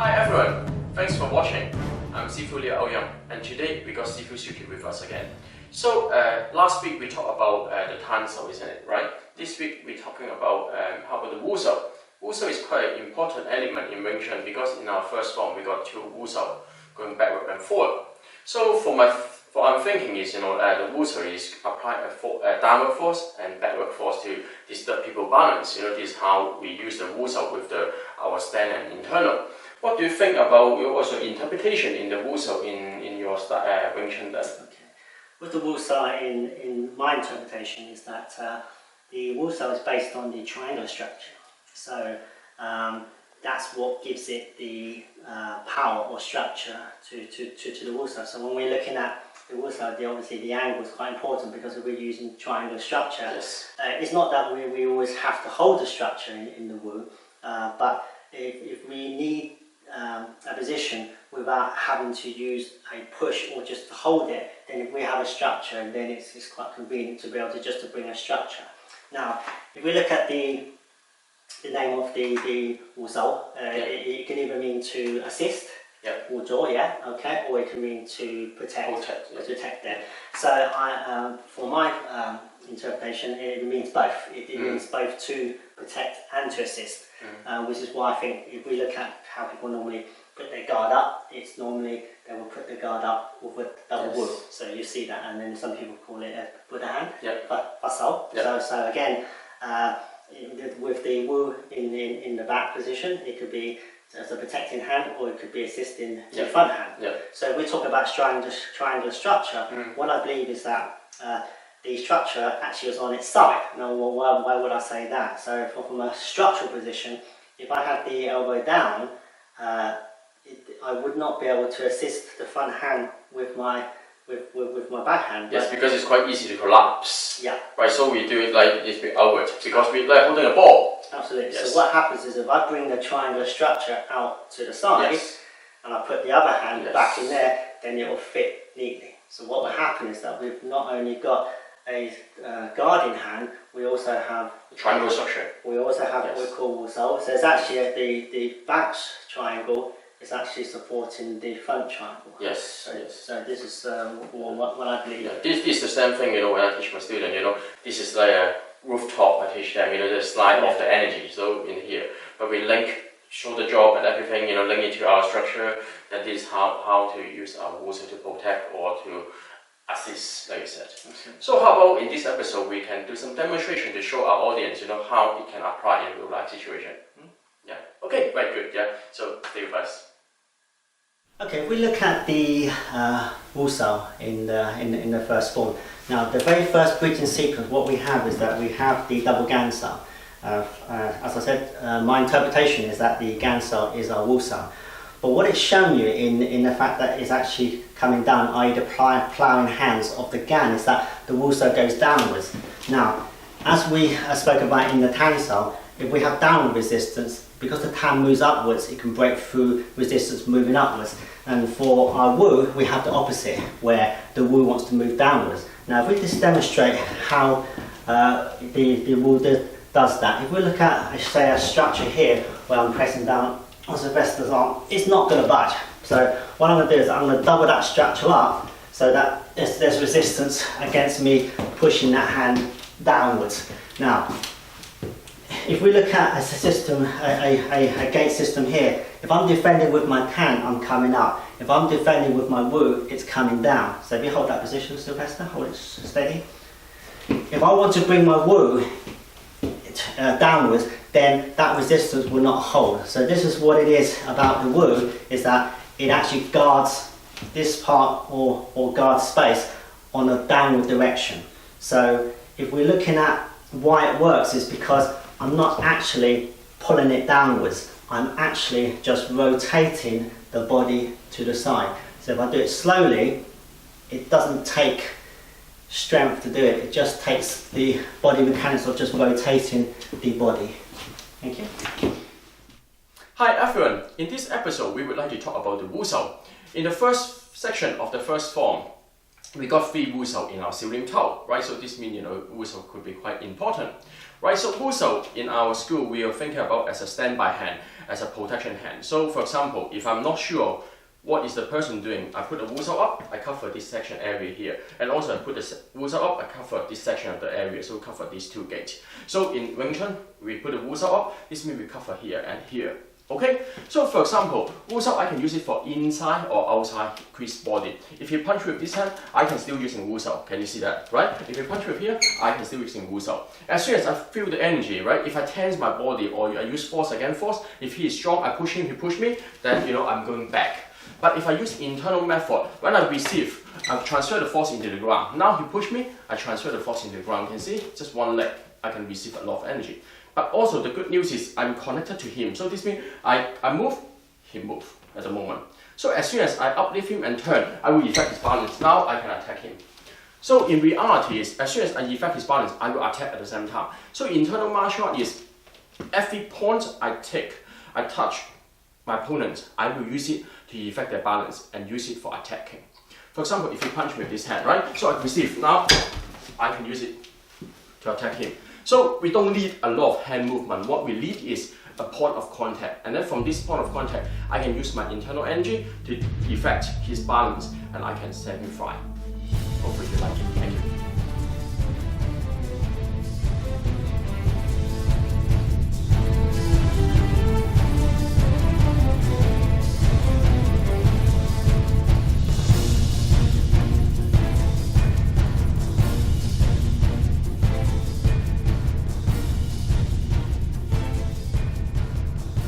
Hi everyone, thanks for watching. I'm Sifu Au Yeung, and today we got Sifu Siukee with us again. So last week we talked about the Tanso, isn't it, right? This week we're talking about how about the Wusao. Wusao is quite an important element in Wing Chun because in our first form we got two Wusao going backward and forward. So what I'm thinking is, the Wusao is apply a downward force and backward force to disturb people balance. This is how we use the Wusao with our stand and internal. What do you think about your also interpretation in the Wusao in your Wing Chun then? Okay. With the Wusao, in my interpretation, is that the Wusao is based on the triangular structure. So that's what gives it the power or structure to the Wusao. So when we're looking at the Wusao, obviously the angle is quite important because we're using triangular structure. Yes. It's not that we always have to hold the structure in the Wu, but if we need a position without having to use a push or just to hold it, then if we have a structure, then it's quite convenient to be able to bring a structure. Now, if we look at the name of the Wusao, it can either mean to assist, or it can mean to protect them. So for my interpretation, it means both. It means both to protect and to assist, which is why I think if we look at how people normally put their guard up, it's normally they will put the guard up with a double Wu. So you see that, and then some people call it a Buddha hand, Fasao. So again, with the Wu in the back position, it could be as a protecting hand, or it could be assisting the front hand. So if we talk about triangular structure, what I believe is that the structure actually is on its side. Now, why would I say that? So from a structural position, if I had the elbow down, I would not be able to assist the front hand with my back hand. Yes, because it's quite easy to collapse. Yeah. Right, so we do it like this bit outward because we're like holding a ball. Absolutely. Yes. So what happens is if I bring the triangular structure out to the side, and I put the other hand back in there, then it will fit neatly. So what will happen is that we've not only got a guarding hand, we also have the triangular structure. We also have what we call Wusao. So it's actually the back triangle is actually supporting the front triangle. Yes. So this is what I believe. This is the same thing, when I teach my student, this is like a rooftop. I teach them, the slide of the energy. So in here, but we link shoulder job and everything, link it to our structure. Then this is how to use our Wusao to protect or to assist, like you said. So how about in this episode we can do some demonstration to show our audience, how it can apply in a real life situation. Yeah. Okay. Very good. Yeah. So stay with us. Okay, if we look at the Wusao in the first form. Now, the very first bridging sequence, what we have is that we have the double Gansao. As I said, my interpretation is that the Gansao is our Wusao. But what it's shown you in the fact that it's actually coming down, i.e. the ploughing hands of the Gan, is that the Wusao goes downwards. Now, as we spoke about in the Tanso, if we have downward resistance, because the Tan moves upwards, it can break through resistance moving upwards. And for our Wu, we have the opposite, where the Wu wants to move downwards. Now, if we just demonstrate how the Wu does that, if we look at, say, a structure here, where I'm pressing down on Sylvester's arm, it's not going to budge. So what I'm going to do is I'm going to double that structure up so that there's resistance against me pushing that hand downwards. Now, if we look at a system, a gate system here, if I'm defending with my Tan, I'm coming up. If I'm defending with my Wu, it's coming down. So if you hold that position, Sylvester, hold it steady. If I want to bring my Wu downwards, then that resistance will not hold. So this is what it is about the Wu, is that it actually guards this part or guards space on a downward direction. So if we're looking at why it works, is because I'm not actually pulling it downwards. I'm actually just rotating the body to the side. So if I do it slowly, it doesn't take strength to do it. It just takes the body mechanics of just rotating the body. Thank you. Hi everyone. In this episode, we would like to talk about the Wusao. In the first section of the first form, we got 3 Wusao in our Siu Tao, right? So this means, Wusao could be quite important. Right, so Wusao in our school we are thinking about as a standby hand. as a protection hand. So for example, if I'm not sure what is the person doing, I put the wusao up, I cover this section area here. And also I put the wusao up, I cover this section of the area, so we cover these two gates. So in Wing Chun, we put the wusao up, this means we cover here and here. Okay, so for example, wusao I can use it for inside or outside crease body. If you punch with this hand, I can still using wusao. Can you see that, right? If you punch with here, I can still using wusao. As soon as I feel the energy, right? If I tense my body or I use force against force, if he is strong, I push him, he push me, then I'm going back. But if I use internal method, when I receive, I transfer the force into the ground. Now he push me, I transfer the force into the ground. You can see, just one leg, I can receive a lot of energy. But also the good news is I'm connected to him. So this means I move, he move at the moment. So as soon as I uplift him and turn, I will effect his balance. Now I can attack him. So in reality, as soon as I effect his balance, I will attack at the same time. So internal martial art is every point I touch my opponent, I will use it to effect their balance and use it for attacking. For example, if you punch me with this hand, right? So I receive, now I can use it to attack him. So we don't need a lot of hand movement. What we need is a point of contact. And then from this point of contact, I can use my internal energy to effect his balance and I can set him free. Hopefully you like it. Thank you.